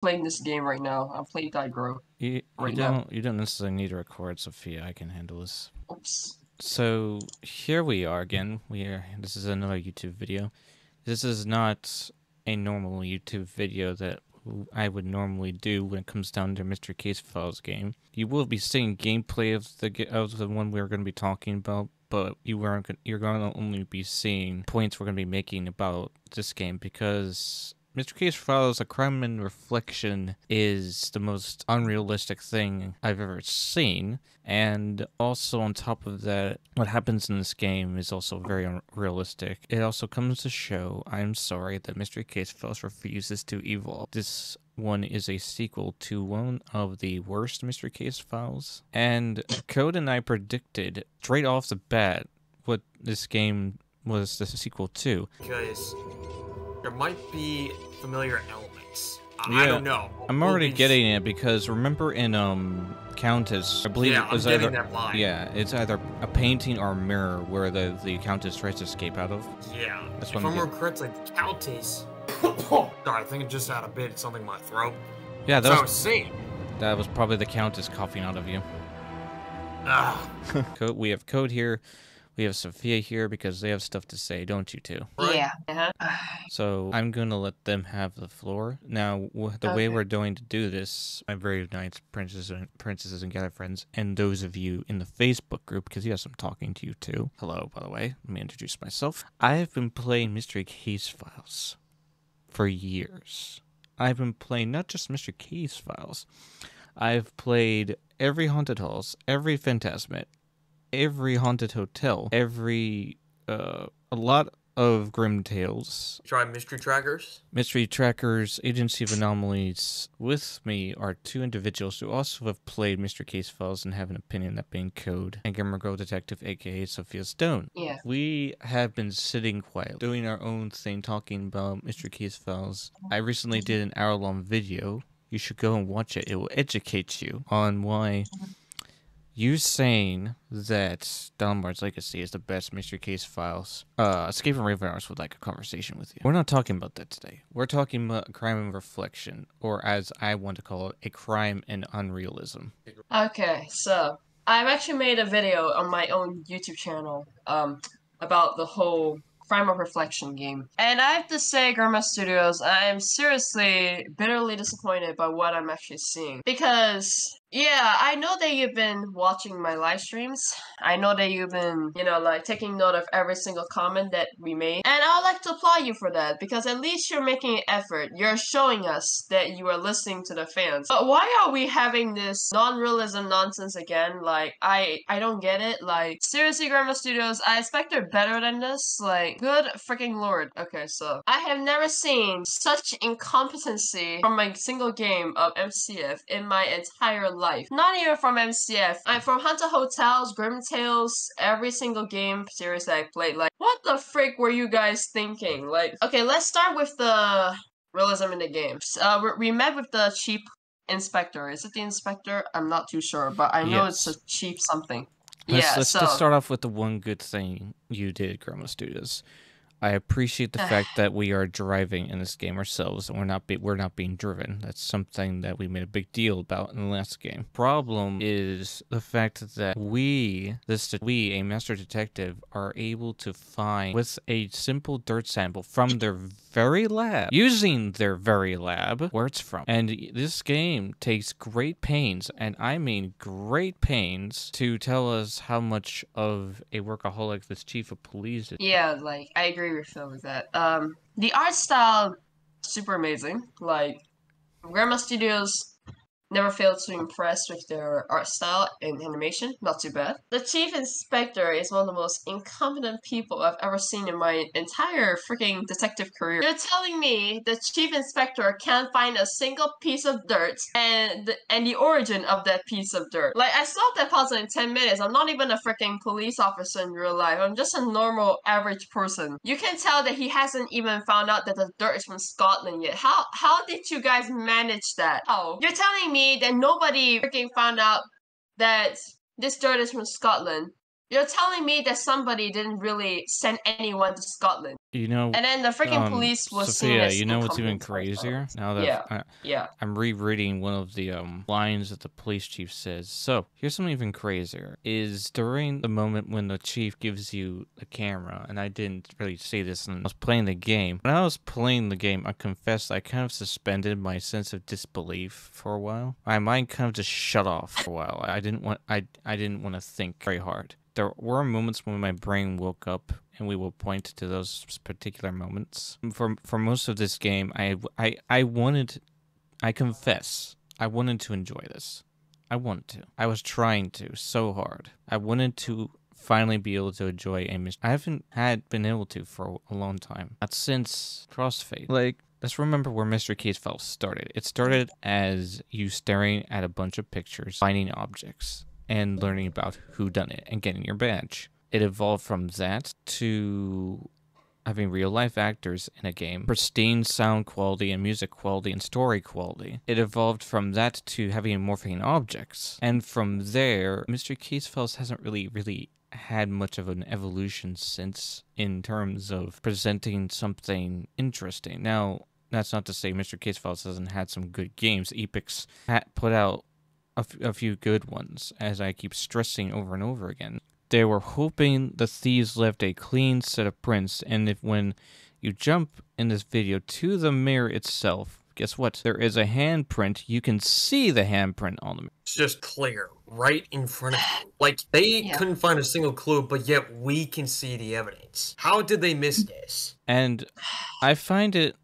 playing this game right now. I'm playing Diagro right now. You don't necessarily need to record, Sophia. I can handle this. Oops. So here we are again. This is another YouTube video. This is not a normal YouTube video that I would normally do when it comes down to Mystery Case Files game. You will be seeing gameplay of the one we're going to be talking about, but you're going to only be seeing points we're going to be making about this game because Mystery Case Files: A Crime and Reflection is the most unrealistic thing I've ever seen, and also on top of that, what happens in this game is also very unrealistic. It also comes to show, I'm sorry, that Mystery Case Files refuses to evolve. This one is a sequel to one of the worst Mystery Case Files, and Code and I predicted straight off the bat what this game was the sequel to. Because there might be familiar elements. Yeah, I don't know. I'm already getting it because remember in Countess, I believe it was either it's either a painting or a mirror where the Countess tries to escape out of. Yeah. That's if what I'm more correct, like the Countess. Sorry, I think it just had a bit something in my throat. Yeah, that was saying. That was probably the Countess coughing out of you. We have Code here. We have Sophia here because they have stuff to say, don't you two? Yeah. So I'm going to let them have the floor. Now, the way we're going to do this, my very nice princesses and gather friends, and those of you in the Facebook group, because yes, I'm talking to you too. Hello, by the way. Let me introduce myself. I have been playing Mystery Case Files for years. I've been playing not just Mystery Case Files. I've played every Haunted Halls, every Phantasmet, every Haunted Hotel, a lot of Grim Tales. Try Mystery Trackers? Mystery Trackers, Agency of Anomalies. With me are two individuals who also have played Mystery Case Files and have an opinion, that being Code and Gamer Girl Detective, aka Sophia Stone. Yeah. We have been sitting quiet, doing our own thing, talking about Mystery Case Files. I recently did an hour-long video. You should go and watch it. It will educate you on why you saying that Dalmar's Legacy is the best Mystery Case Files. Escape from Raven Hours would like a conversation with you. We're not talking about that today. We're talking about a crime and reflection, or as I want to call it, a crime and unrealism. Okay, so I've actually made a video on my own YouTube channel about the whole crime of reflection game. And I have to say, Grandma Studios, I am seriously bitterly disappointed by what I'm actually seeing. Because yeah, I know that you've been watching my live streams. I know that you've been, like, taking note of every single comment that we made. And I would like to applaud you for that, because at least you're making an effort. You're showing us that you are listening to the fans. But why are we having this non-realism nonsense again? Like, I don't get it. Like, seriously, Grandma Studios, I expected better than this. Like, good freaking lord. Okay, so I have never seen such incompetency from a single game of MCF in my entire life. Not even from MCF. I'm from Haunted Hotels, Grim Tales, every single game series I played. Like, what the frick were you guys thinking? Like, okay, let's start with the realism in the games. We met with the chief inspector. Is it the inspector? I'm not too sure, but I know it's a chief something. Let's start off with the one good thing you did, Grandma Studios. I appreciate the fact that we are driving in this game ourselves, and we're not being driven. That's something that we made a big deal about in the last game. Problem is the fact that we, a master detective, are able to find with a simple dirt sample from their very lab, using their very lab, where it's from. And this game takes great pains, and I mean great pains, to tell us how much of a workaholic this chief of police is. Yeah, like, I agree with Phil with that. The art style, super amazing. Like, Grandma Studios never failed to impress with their art style and animation. Not too bad. The chief inspector is one of the most incompetent people I've ever seen in my entire freaking detective career. You're telling me the chief inspector can't find a single piece of dirt and the origin of that piece of dirt. Like, I solved that puzzle in 10 minutes. I'm not even a freaking police officer in real life. I'm just a normal, average person. You can tell that he hasn't even found out that the dirt is from Scotland yet. How did you guys manage that? How? You're telling me that nobody freaking found out that this dirt is from Scotland. You're telling me that somebody didn't really send anyone to Scotland. You know, And then the freaking police was seen Sophia, as you know what's even incompetence by crazier? fellas. Now that Yeah, yeah. I'm rereading one of the lines that the police chief says. So here's something even crazier: is during the moment when the chief gives you the camera, and I didn't really say this when I was playing the game. When I was playing the game, I confess I kind of suspended my sense of disbelief for a while. My mind kind of just shut off for a while. I didn't want to think very hard. There were moments when my brain woke up, and we will point to those particular moments. For most of this game, I confess, I wanted to enjoy this. I wanted to. I was trying to so hard. I wanted to finally be able to enjoy a mission. I haven't been able to for a long time. Not since Crossfade. Like, let's remember where Mr. Case Files started. It started as you staring at a bunch of pictures, finding objects, and learning about who done it and getting your badge. It evolved from that to having real life actors in a game, pristine sound quality and music quality and story quality. It evolved from that to having morphing objects. And from there, Mr. Case Files hasn't really had much of an evolution since in terms of presenting something interesting. Now, that's not to say Mr. Case Files hasn't had some good games. Epix put out a few good ones, as I keep stressing over and over again. They were hoping the thieves left a clean set of prints, and when you jump in this video to the mirror itself, guess what? There is a handprint. You can see the handprint on the mirror. It's just clear, right in front of you. Like, they couldn't find a single clue, but yet we can see the evidence. How did they miss this? And I find it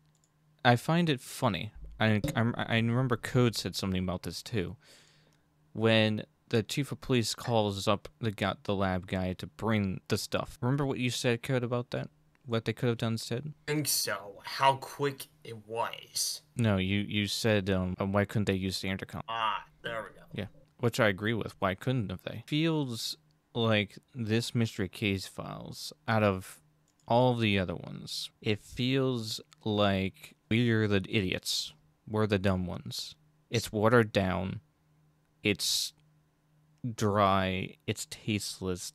funny. I remember Code said something about this too. When the chief of police calls up the lab guy to bring the stuff. Remember what you said, Code, about that? What they could have done instead? I think so. How quick it was. No, you said, why couldn't they use the intercom? Ah, there we go. Yeah, which I agree with. Why couldn't have they? Feels like this Mystery Case Files, out of all the other ones, it feels like we're the idiots. We're the dumb ones. It's watered down. It's dry. It's tasteless.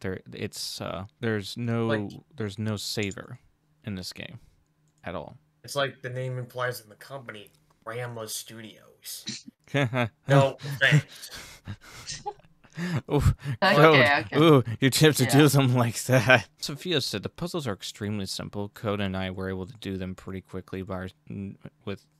There's no savor in this game at all. It's like the name implies in the company, Grandma Studios. No No thanks. Ooh, Okay. ooh, you have to do something like that. Sophia said the puzzles are extremely simple. Coda and I were able to do them pretty quickly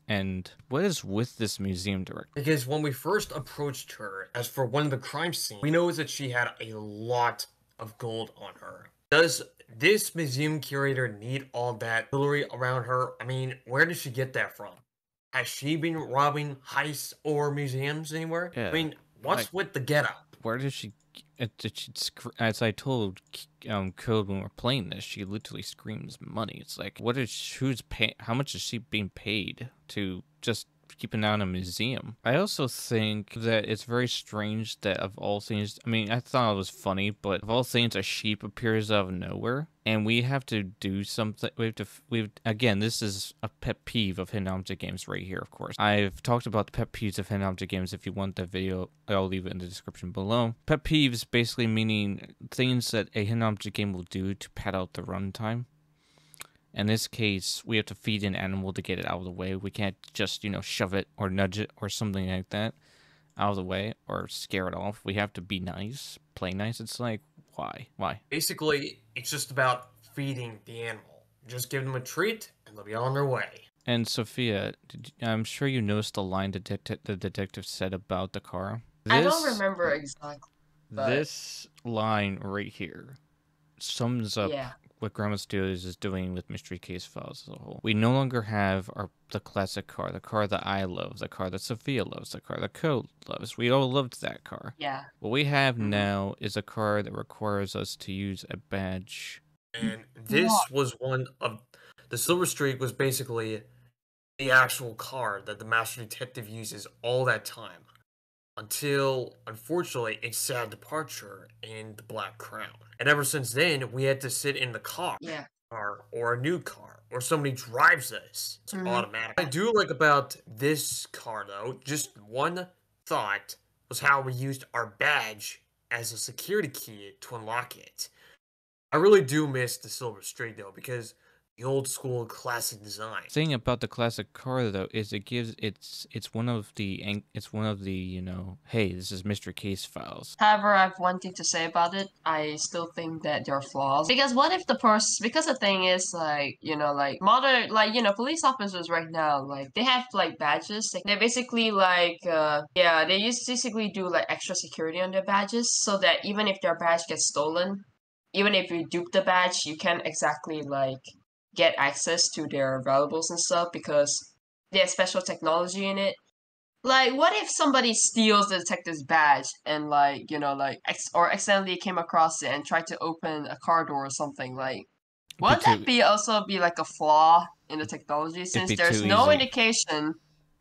and what is with this museum director? Because when we first approached her, as for one of the crime scenes, we noticed that she had a lot of gold on her. Does this museum curator need all that jewelry around her? I mean, where did she get that from? Has she been robbing heists or museums anywhere? Yeah, I mean, what's with the getup? Where did she as I told Code when we're playing this, she literally screams money. It's like, how much is she being paid to just keep an eye on a museum? I also think that it's very strange that of all things, I mean, I thought it was funny, but of all things, a sheep appears out of nowhere, and we have to do something. Again, this is a pet peeve of hidden object games right here, of course. I've talked about the pet peeves of hidden object games. If you want that video, I'll leave it in the description below. Pet peeves basically meaning things that a hidden object game will do to pad out the runtime. In this case, we have to feed an animal to get it out of the way. We can't just, shove it or nudge it or something like that out of the way or scare it off. We have to be nice, play nice. It's like, why? Why? Basically, it's just about feeding the animal. Just give them a treat, and they'll be on their way. And Sophia, I'm sure you noticed the line the detective said about the car. I don't remember exactly. But... This line right here sums up what Grandma Studios is doing with Mystery Case Files as a whole. We no longer have the classic car, the car that I love, the car that Sophia loves, the car that Code loves. We all loved that car. Yeah. What we have now is a car that requires us to use a badge. And this was one of... The Silver Streak was basically the actual car that the Master Detective uses all that time. Until, unfortunately, its sad departure in the Black Crown. And ever since then, we had to sit in the car. Yeah. Or a new car. Or somebody drives us. It's automatic. What I do like about this car, though, just one thought, was how we used our badge as a security key to unlock it. I really do miss the Silver Streak, though, because The old school classic design. The thing about the classic car though is it's one of the hey, this is Mr. Case files. However, I have one thing to say about it. I still think that there are flaws. Because what if because the thing is, like, like, modern, like, police officers right now, like, they have, like, badges. They basically, like, yeah, they basically do, like, extra security on their badges so that even if their badge gets stolen, even if you dupe the badge, you can't exactly, like, get access to their valuables and stuff because they have special technology in it. Like, what if somebody steals the detective's badge and, like, or accidentally came across it and tried to open a car door or something? Like, wouldn't that also be like a flaw in the technology since there's no indication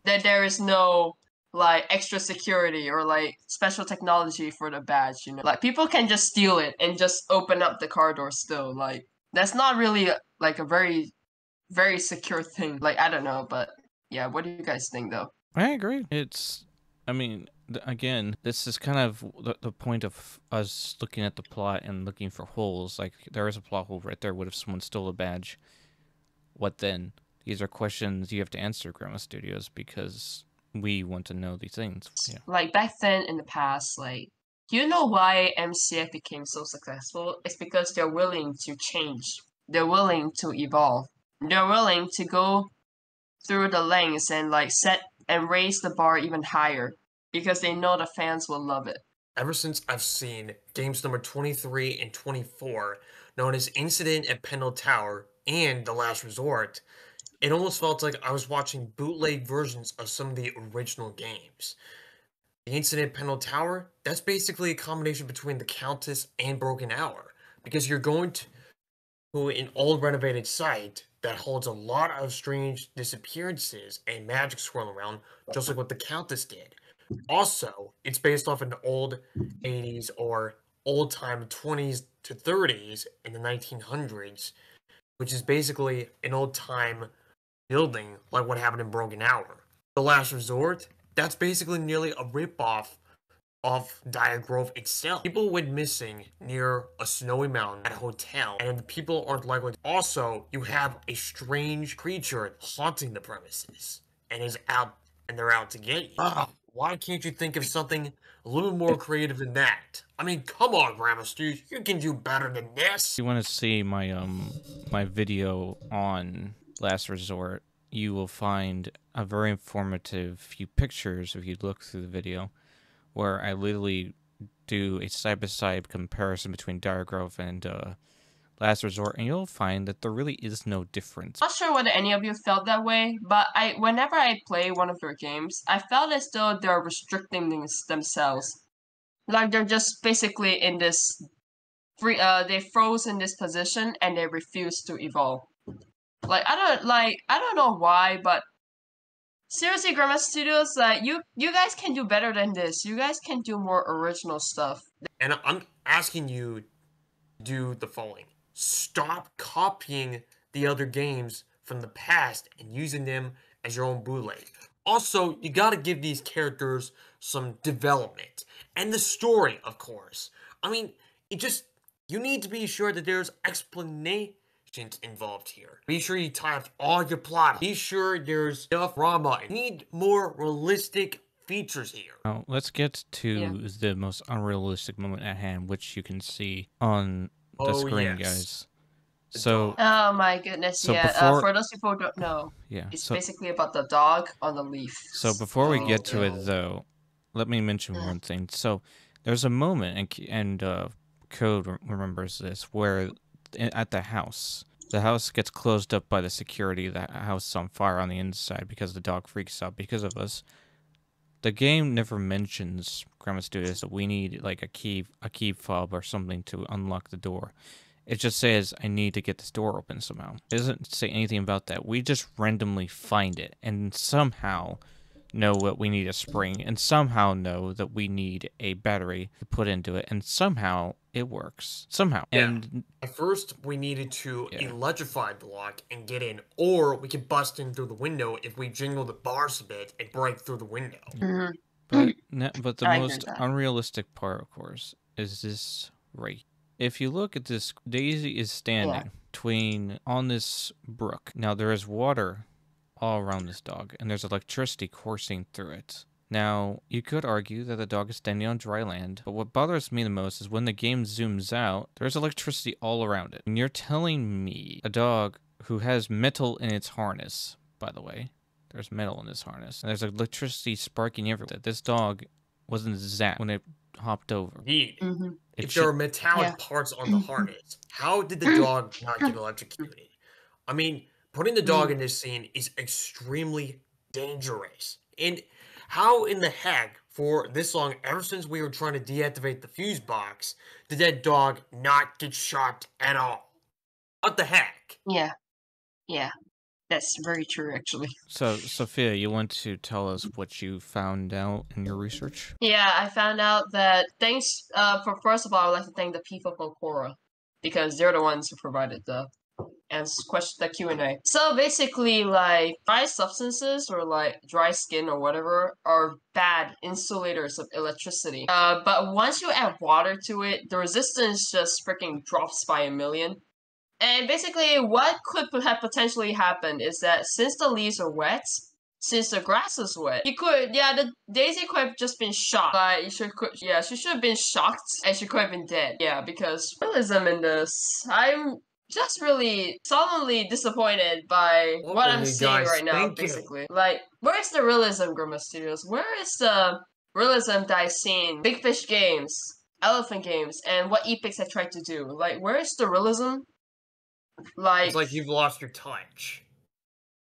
that there is no, like, extra security or, like, special technology for the badge, Like, people can just steal it and just open up the car door still. Like, that's not really, like, a very, very secure thing. Like, I don't know, but yeah, what do you guys think, though? I agree. I mean, again, this is kind of the point of us looking at the plot and looking for holes. Like, there is a plot hole right there. What if someone stole a badge? What then? These are questions you have to answer, Grandma Studios, because we want to know these things. Yeah. Like, back then in the past, like, you know why MCF became so successful? It's because they're willing to change. They're willing to evolve. They're willing to go through the lengths and, like, set and raise the bar even higher because they know the fans will love it. Ever since I've seen games number 23 and 24, known as Incident at Pendle Tower and The Last Resort, it almost felt like I was watching bootleg versions of some of the original games. The Incident at Pendle Tower, that's basically a combination between the Countess and Broken Hour, because you're going to an old renovated site that holds a lot of strange disappearances and magic swirling around, just like what the Countess did. Also, it's based off an old 80s or old time 20s to 30s in the 1900s, which is basically an old time building like what happened in Broken Hour. The Last Resort, that's basically nearly a ripoff of Dire Grove itself. People went missing near a snowy mountain at a hotel, and the people aren't likely. Also, you have a strange creature haunting the premises, and they're out to get you. Why can't you think of something a little more creative than that? I mean, come on, Grandma Stu, you can do better than this. If you want to see my my video on Last Resort, you will find a very informative few pictures if you look through the video, where I literally do a side-by-side comparison between Dire Grove and Last Resort, and you'll find that there really is no difference. Not sure whether any of you felt that way, but whenever I play one of their games, I felt as though they're restricting themselves. Like, they're just basically in this they froze in this position and they refuse to evolve. Like, I don't know why, but seriously, Grandma Studios, like, you guys can do better than this. You guys can do more original stuff. And I'm asking you to do the following. Stop copying the other games from the past and using them as your own bootleg. Also, you gotta give these characters some development. And the story, of course. I mean, you need to be sure that there's explanations involved here. Be sure you tie up all your plot. Be sure there's enough drama. You need more realistic features here. Now, let's get to the most unrealistic moment at hand, which you can see on the screen, guys. So, oh my goodness, for those people who don't know, it's basically about the dog on the leaf. So before we get to it, though, let me mention one thing. So there's a moment, and Code remembers this, where at the house gets closed up by the security. The house is on fire on the inside because the dog freaks out because of us. The game never mentions, Grandma Studios, that we need like a key fob or something to unlock the door. It just says, I need to get this door open somehow. It doesn't say anything about that. We just randomly find it and somehow know what we need a spring and somehow know that we need a battery to put into it, and somehow it works. Somehow. Yeah. And at first we needed to electrify the lock and get in, or we could bust in through the window if we jingle the bars a bit and break through the window. But the most unrealistic part, of course, is this right if you look at this, Daisy is standing on this brook. Now, there is water all around this dog, and there's electricity coursing through it. Now, you could argue that the dog is standing on dry land, but what bothers me the most is when the game zooms out, there's electricity all around it. And you're telling me a dog who has metal in its harness, by the way, there's metal in this harness, and there's electricity sparking everywhere, that this dog wasn't zapped when it hopped over. Indeed. Mm-hmm. If there are metallic parts on the harness, how did the dog not get electrocuted? I mean, putting the dog in this scene is extremely dangerous. And how in the heck, for this long, ever since we were trying to deactivate the fuse box, did that dog not get shot at all? What the heck? Yeah. Yeah. That's very true, actually. So, Sophia, you want to tell us what you found out in your research? Yeah, I found out that thanks, first of all, I would like to thank the people from Quora, because they're the ones who provided the Q&A. So basically, like, dry substances or like dry skin or whatever are bad insulators of electricity. But once you add water to it, the resistance just freaking drops by a million. And basically, what could have potentially happened is that since the leaves are wet, since the grass is wet, the Daisy could have just been shocked. Like, she should have been shocked, and she could have been dead. Yeah, because realism in this, I'm just really solemnly disappointed by what I'm seeing right now, basically. Like, where's the realism, Grandma Studios? Where is the realism that I've seen? Big Fish games, Elephant games, and what Epics have tried to do. Like, where's the realism? Like, it's like you've lost your touch.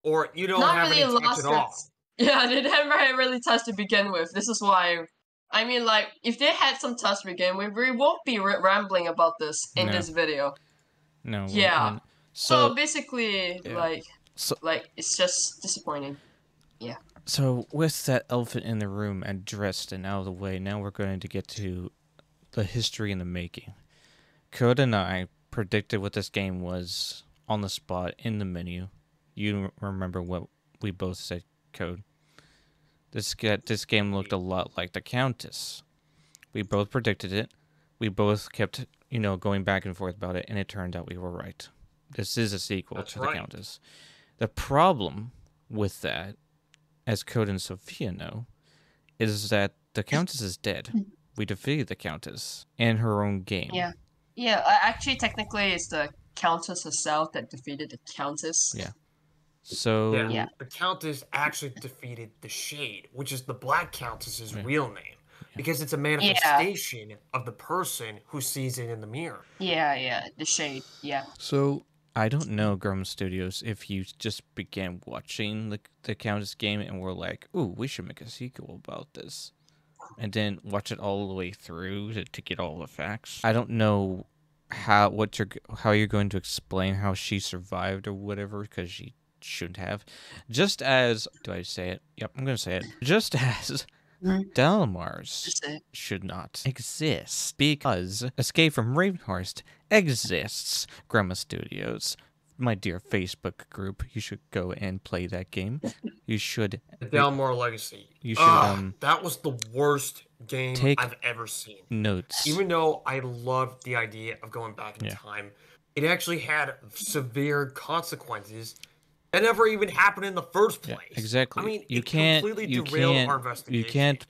Or you don't have any touch at all. Yeah, they never really touched to begin with. This is why, I mean, like, if they had some touch to begin with, we won't be rambling about this in this video. No. Yeah. So basically, like, it's just disappointing. Yeah. So with that elephant in the room addressed and out of the way, now we're going to get to the history in the making. Code and I predicted what this game was on the spot in the menu. You remember what we both said, Code. This game looked a lot like the Countess. We both predicted it. We both kept, going back and forth about it, and it turned out we were right. This is a sequel to the Countess. The problem with that, as Code and Sophia know, is that the Countess is dead. We defeated the Countess in her own game. Yeah. Yeah, actually, technically, it's the Countess herself that defeated the Countess. Yeah. So... Yeah, the Countess actually defeated the Shade, which is the Black Countess's real name. Because it's a manifestation of the person who sees it in the mirror. Yeah, the Shade, So, I don't know, Grum Studios, if you just began watching the Countess game and were like, ooh, we should make a sequel about this. And then watch it all the way through to get all the facts. I don't know how you're going to explain how she survived or whatever, because she shouldn't have. Just as... Do I say it? Yep, I'm going to say it. Just as... Delmars should not exist because Escape from Ravenhurst exists. Grandma Studios, my dear Facebook group, you should go and play that game. You should. The Delmar Legacy. You should. That was the worst game I've ever seen. Notes. Even though I loved the idea of going back in time, it actually had severe consequences that never even happened in the first place. Yeah, exactly. I mean, you can't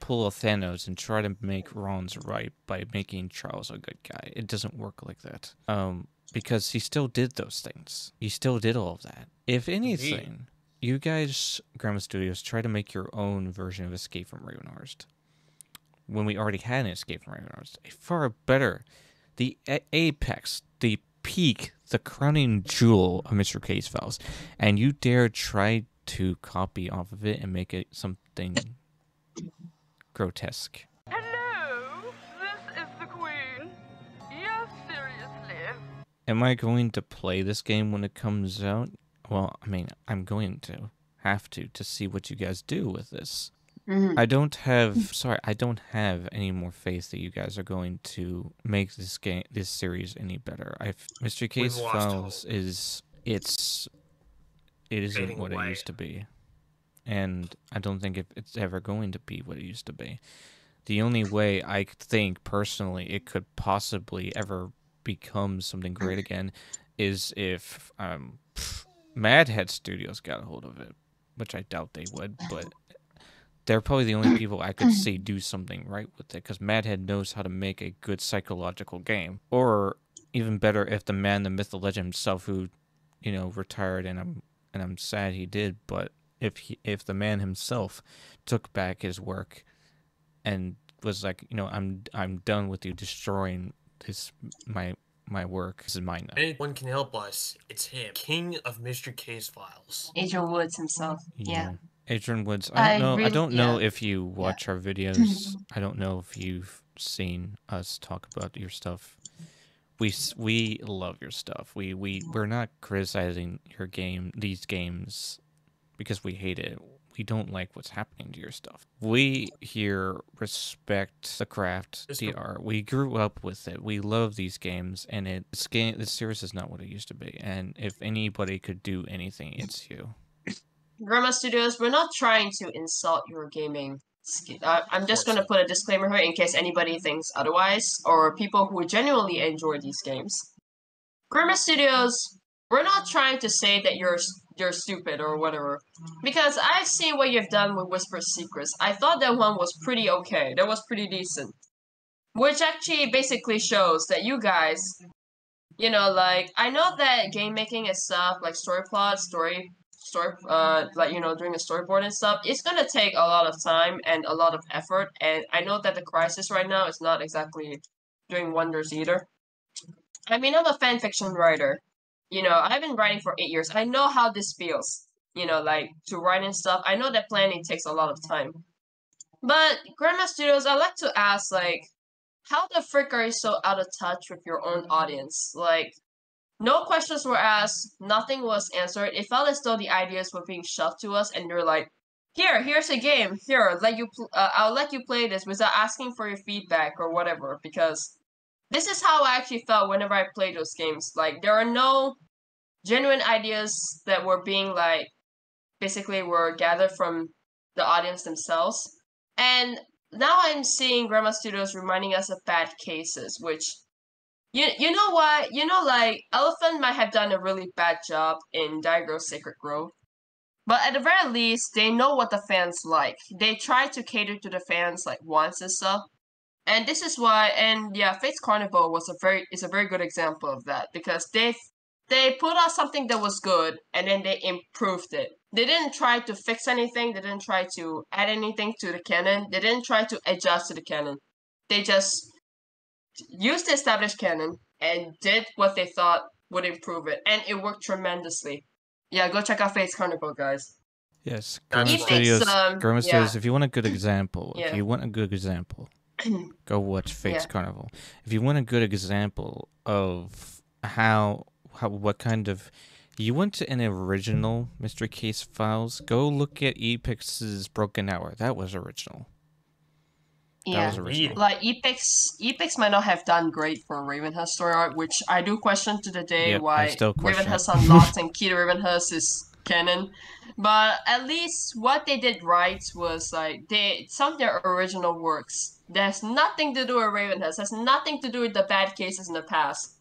pull a Thanos and try to make wrongs right by making Charles a good guy. It doesn't work like that. Because he still did those things. He still did all of that. If anything, you guys, Grandma Studios, try to make your own version of Escape from Ravenhurst. When we already had an Escape from Ravenhurst, a far better, the apex, the peak, the crowning jewel of Mr. K's files, and you dare try to copy off of it and make it something grotesque. Hello, this is the Queen. Yes, seriously. Am I going to play this game when it comes out? Well, I mean, I'm going to have to see what you guys do with this. I don't have any more faith that you guys are going to make this series any better. Mr. K's Files it isn't what it used to be. And I don't think it's ever going to be what it used to be. The only way I think personally it could possibly ever become something great again is if Mad Head Studios got a hold of it, which I doubt they would, but they're probably the only people I could see do something right with it, because Mad Head knows how to make a good psychological game. Or even better, if the man, the myth, the legend himself, who, retired, and I'm sad he did, but if the man himself took back his work and was like, I'm done with you destroying this my work. This is mine now. Anyone can help us. It's him, King of Mystery Case Files. Adrian Woods himself. Yeah. Adrian Woods. I don't know if you watch our videos. I don't know if you've seen us talk about your stuff. We love your stuff. We're not criticizing these games because we hate it. We don't like what's happening to your stuff. We here respect the craft, the art. We grew up with it. We love these games, and this series is not what it used to be. And if anybody could do anything, it's you. Grandma Studios, we're not trying to insult your gaming skill. I'm just going to put a disclaimer here in case anybody thinks otherwise, or people who genuinely enjoy these games. Grandma Studios, we're not trying to say that you're stupid or whatever, because I've seen what you've done with Whispered Secrets. I thought that one was pretty okay. That was pretty decent. Which actually basically shows that you guys, like, I know that game making and stuff, like story plot, like, doing a storyboard and stuff, it's gonna take a lot of time and a lot of effort, and I know that the crisis right now is not exactly doing wonders either. I mean, I'm a fan fiction writer. I've been writing for 8 years. I know how this feels, like, to write and stuff. I know that planning takes a lot of time. But, Grandma Studios, I'd like to ask, like, how the frick are you so out of touch with your own audience? Like, no questions were asked, nothing was answered. It felt as though the ideas were being shoved to us, and you're like, here's a game. Here, I'll let you play this without asking for your feedback or whatever, because this is how I actually felt whenever I played those games. Like, there are no genuine ideas that were being, like, basically were gathered from the audience themselves. And now I'm seeing Grandma Studios reminding us of bad cases, which, you know what? Like, Elephant might have done a really bad job in Diagram Sacred Grove. But at the very least, they know what the fans like. They try to cater to the fans, like, wants and stuff. And this is why, and yeah, Fate's Carnival is a very good example of that, because they put out something that was good, and then they improved it. They didn't try to fix anything, they didn't try to add anything to the canon, they didn't try to adjust to the canon. They just used the established canon and did what they thought would improve it, and it worked tremendously. Yeah, go check out Fate's Carnival, guys. Yes, Grandma Studios, if you want a good example, go watch Fate's Carnival. If you want a good example of what kind of... You want an original Mystery Case Files, go look at Epix's Broken Hour. That was original. That was original. Like, Epix might not have done great for Ravenhurst story art, which I do question to the day why Ravenhurst Unlocked and Key to Ravenhurst is canon. But at least what they did right was, like, some of their original works. There's nothing to do with Ravenhurst. Has nothing to do with the bad cases in the past.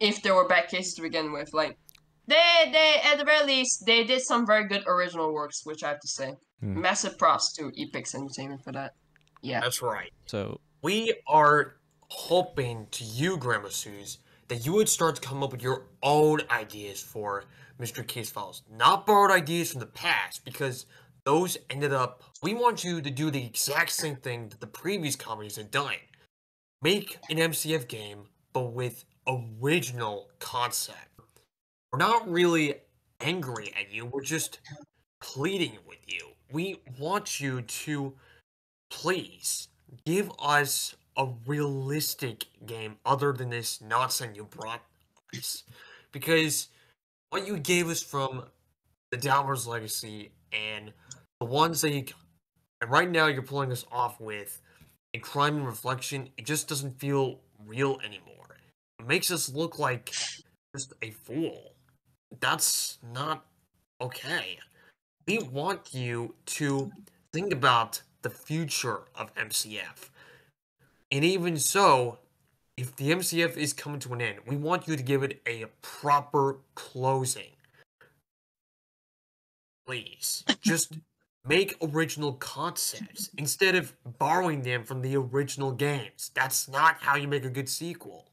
If there were bad cases to begin with. Like, they at the very least, they did some very good original works, which I have to say. Massive props to Epix Entertainment for that. Yeah. That's right. So we are hoping to you, Grandma Suze, that you would start to come up with your own ideas for Mystery Case Files. Not borrowed ideas from the past, because those ended up... We want you to do the exact same thing that the previous companies had done. Make an MCF game, but with original concept. We're not really angry at you, we're just pleading with you. We want you to please give us a realistic game other than this nonsense you brought us. Because what you gave us from the Downward's Legacy and the ones that and right now you're pulling us off with a Crime and Reflection, it just doesn't feel real anymore. It makes us look like just a fool. That's not okay. We want you to think about the future of MCF. And even so, if the MCF is coming to an end, we want you to give it a proper closing. Please, just make original concepts instead of borrowing them from the original games. That's not how you make a good sequel.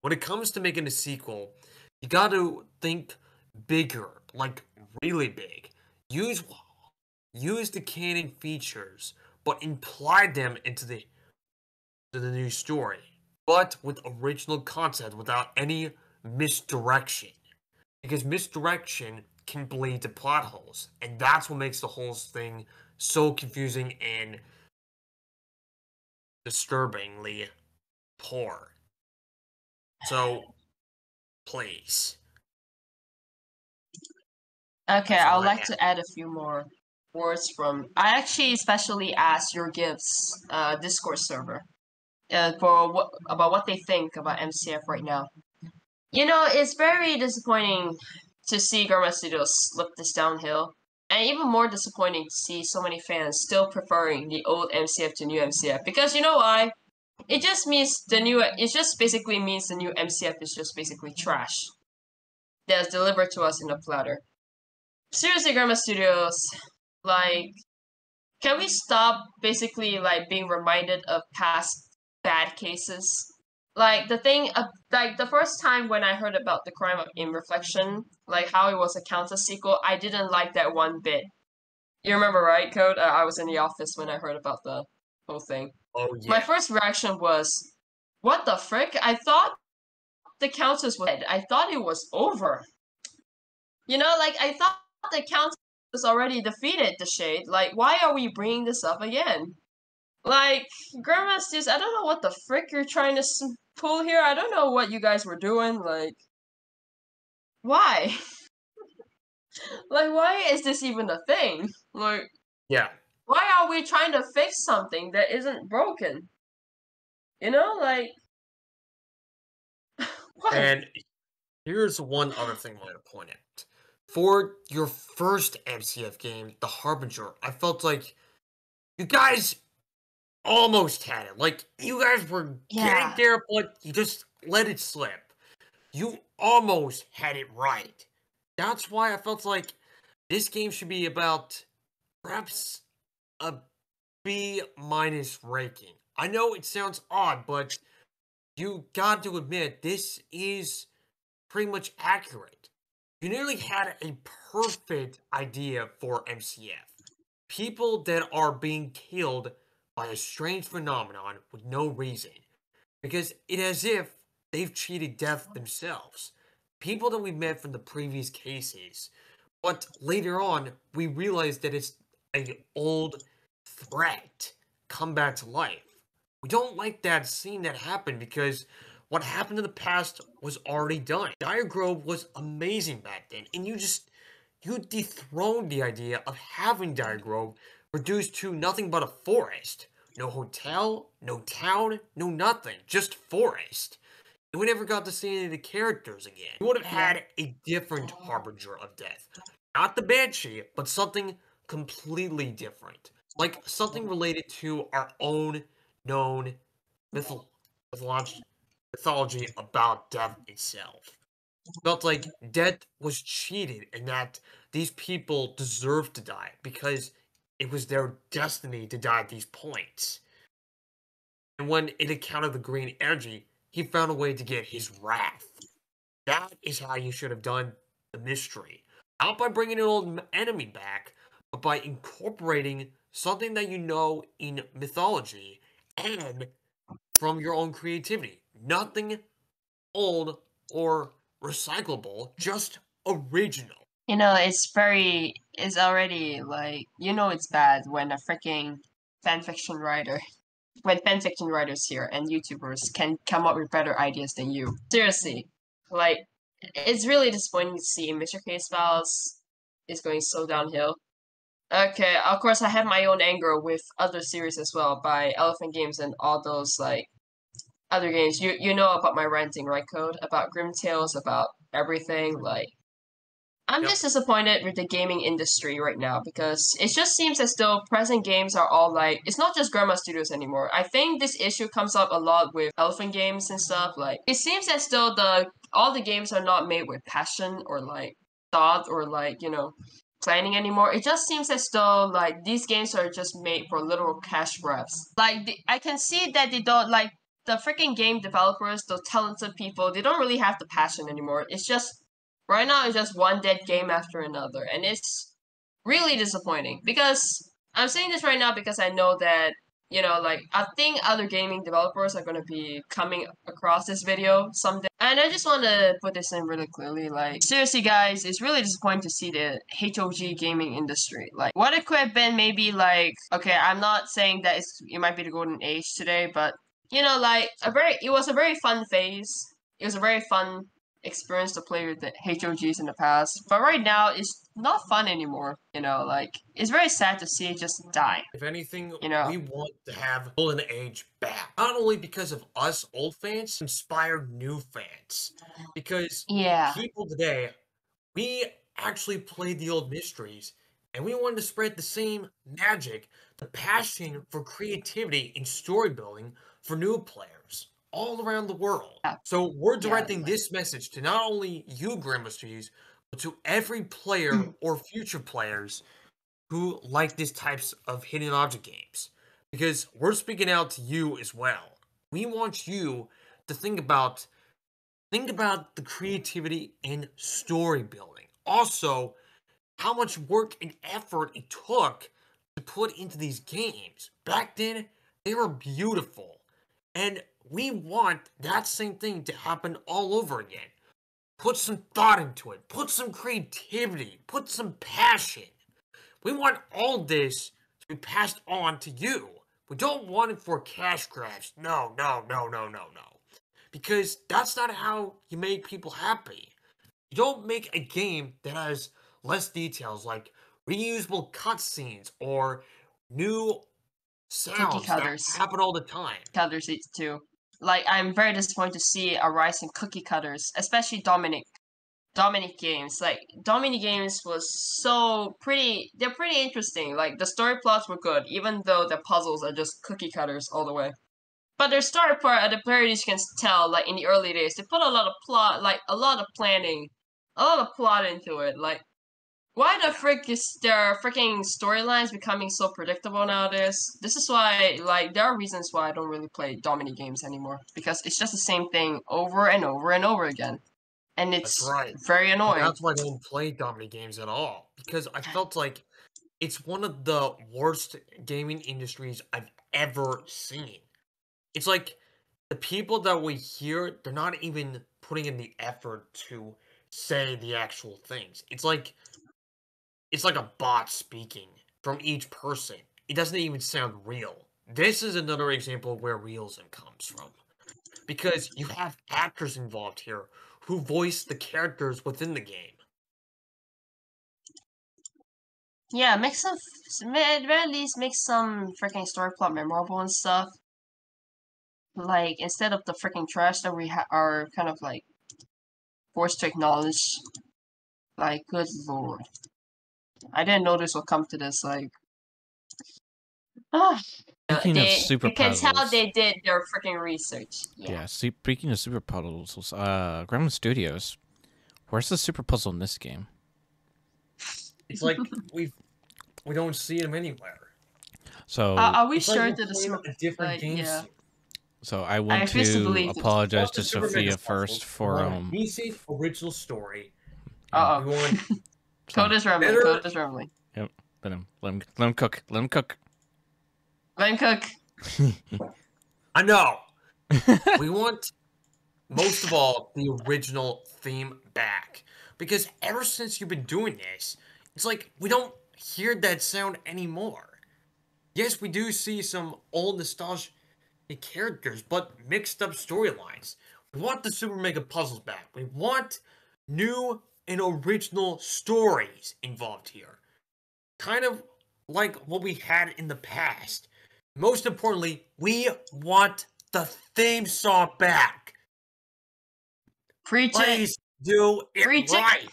When it comes to making a sequel, you gotta think bigger, like really big. Use the canon features, but imply them into the new story, but with original content without any misdirection. Because misdirection can bleed to plot holes, and that's what makes the whole thing so confusing and disturbingly poor. So, please. Okay, That's I'd all I like have. to add a few more words from. I actually especially asked your gifts Discord server for about what they think about MCF right now. You know, it's very disappointing to see Garma Studios slip this downhill, and even more disappointing to see so many fans still preferring the old MCF to new MCF. Because you know why? It just means the new. It just basically means the new MCF is just basically trash that's delivered to us in a platter. Seriously, Garma Studios, like, can we stop basically like being reminded of past bad cases? Like the thing, like the first time when I heard about the crime of in reflection, like how it was a counter sequel, I didn't like that one bit. You remember, right, Code? I was in the office when I heard about the whole thing. Oh, My yeah. first reaction was, "What the frick? I thought the Countess was dead. I thought it was over. You know, like I thought the Countess already defeated the Shade. Like, why are we bringing this up again?" Like, Grandmasters, I don't know what the frick you're trying to pull here. I don't know what you guys were doing. Like, why? Like, why is this even a thing? Like, Yeah. why are we trying to fix something that isn't broken? You know, like, what? And here's one other thing I want to point out. For your first MCF game, The Harbinger, I felt like you guys almost had it. Like, you guys were getting Yeah. there, but you just let it slip. You almost had it right. That's why I felt like this game should be about perhaps a B minus ranking. I know it sounds odd, but you got to admit this is pretty much accurate. You nearly had a perfect idea for MCF. People that are being killed by a strange phenomenon with no reason. Because it's as if they've cheated death themselves. People that we met from the previous cases. But later on, we realize that it's an old threat come back to life. We don't like that scene that happened because what happened in the past was already done. Dire Grove was amazing back then, and you dethroned the idea of having Dire Grove reduced to nothing but a forest. No hotel, no town, no nothing, just forest. And we never got to see any of the characters again. We would have had a different Harbinger of Death. Not the Banshee, but something completely different. Like something related to our own known mythology about death itself. Felt like death was cheated and that these people deserved to die because it was their destiny to die at these points. And when it encountered the green energy, he found a way to get his wrath. That is how you should have done the mystery. Not by bringing an old enemy back, but by incorporating something that you know in mythology and from your own creativity. Nothing old or recyclable, just original. You know, it's already like, you know, it's bad when a freaking fanfiction writer, when fanfiction writers here and YouTubers can come up with better ideas than you. Seriously, like, it's really disappointing to see Mr. Case Files is going so downhill. Okay, of course, I have my own anger with other series as well by Elephant Games and all those, like, other games. You know about my ranting, right, Code? About Grim Tales, about everything, like, I'm Yep. just disappointed with the gaming industry right now because it just seems as though present games are all like, it's not just Grandma Studios anymore. I think this issue comes up a lot with Elephant games and stuff. Like, it seems as though all the games are not made with passion or like thought or like, planning anymore. It just seems as though like these games are just made for literal cash grabs. Like, I can see that they don't like the freaking game developers, those talented people, they don't really have the passion anymore. It's just right now, it's just one dead game after another, and it's really disappointing. Because I'm saying this right now because I know that like I think other gaming developers are gonna be coming across this video someday, and I just want to put this in really clearly. Like, seriously, guys, it's really disappointing to see the HOG gaming industry. Like, what it could have been, maybe like, okay, I'm not saying that it might be the golden age today, but like it was a very fun phase. It was a very fun experience to play with the HOGs in the past, but right now it's not fun anymore. Like it's very sad to see it just die. If anything, know. we want to have Golden Age back. Not only because of us old fans, inspire new fans. Because Yeah. people today, we actually played the old mysteries, and we wanted to spread the same magic, the passion for creativity and story building for new players all around the world. Yeah. So we're directing this message to not only you, Grandma Studios, but to every player or future players who like these types of hidden object games. Because we're speaking out to you as well. We want you to think about the creativity and story building. Also, how much work and effort it took to put into these games. Back then, they were beautiful. And we want that same thing to happen all over again. Put some thought into it. Put some creativity. Put some passion. We want all this to be passed on to you. We don't want it for cash grabs. No. Because that's not how you make people happy. You don't make a game that has less details like reusable cutscenes or new sounds that happen all the time. Cutters too. Like, I'm very disappointed to see a rise in cookie cutters, especially Dominic games. Like, Dominic games was they're pretty interesting. Like, the story plots were good, even though the puzzles are just cookie cutters all the way. But their story part, at the very least, you can tell, like, in the early days, they put a lot of plot, like, a lot of planning, a lot of plot into it. Like, why the frick is their freaking storylines becoming so predictable nowadays? This is why, like, there are reasons why I don't really play Dominic games anymore. Because it's just the same thing over and over and over again. And it's very annoying. And that's why I don't play Dominic games at all. Because I felt like it's one of the worst gaming industries I've ever seen. It's like the people that we hear, they're not even putting in the effort to say the actual things. It's like a bot speaking from each person. It doesn't even sound real. This is another example of where realism comes from. Because you have actors involved here who voice the characters within the game. Yeah, at the very least, make some freaking story plot memorable and stuff. Like, instead of the freaking trash that we are kind of like forced to acknowledge. Like, good lord. I didn't know this would come to this, like... Speaking of super you can puzzles, tell they did their freaking research. Yeah, speaking of super puzzles, Gremlin Studios, where's the super puzzle in this game? It's like we don't see them anywhere. So are we sure that a different game? Yeah. So I want to apologize to Sophia first for decent original story. Code is rambling. Code is rambling. Yep. Let him cook. Let him cook. Let him cook. I know. We want, most of all, the original theme back. Because ever since you've been doing this, it's like we don't hear that sound anymore. Yes, we do see some old nostalgic characters, but mixed up storylines. We want the Super Mega Puzzles back. We want new and original stories involved here. Kind of like what we had in the past. Most importantly, we want the theme song back. Preach Please do it right.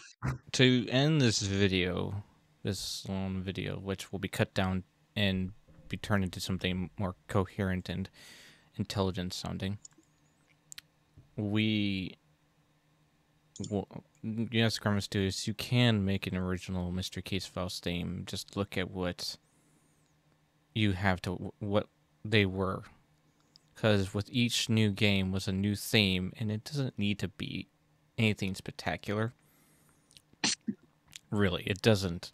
To end this video, this long video, which will be cut down and be turned into something more coherent and intelligent sounding, yes, Grammar Studios, you can make an original Mr. Case Files theme. Just look at what you have to, what they were. Because with each new game was a new theme, and it doesn't need to be anything spectacular. Really, it doesn't.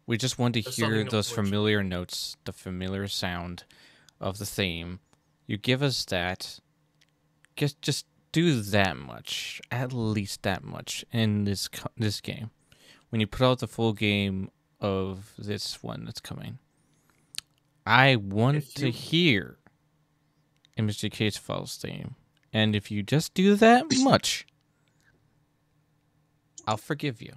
We just want to hear those familiar notes, the familiar sound of the theme. You give us that. Just do that much, at least that much, in this game. When you put out the full game of this one that's coming, I want to hear a Mr. Case Files theme, and if you just do that much, I'll forgive you.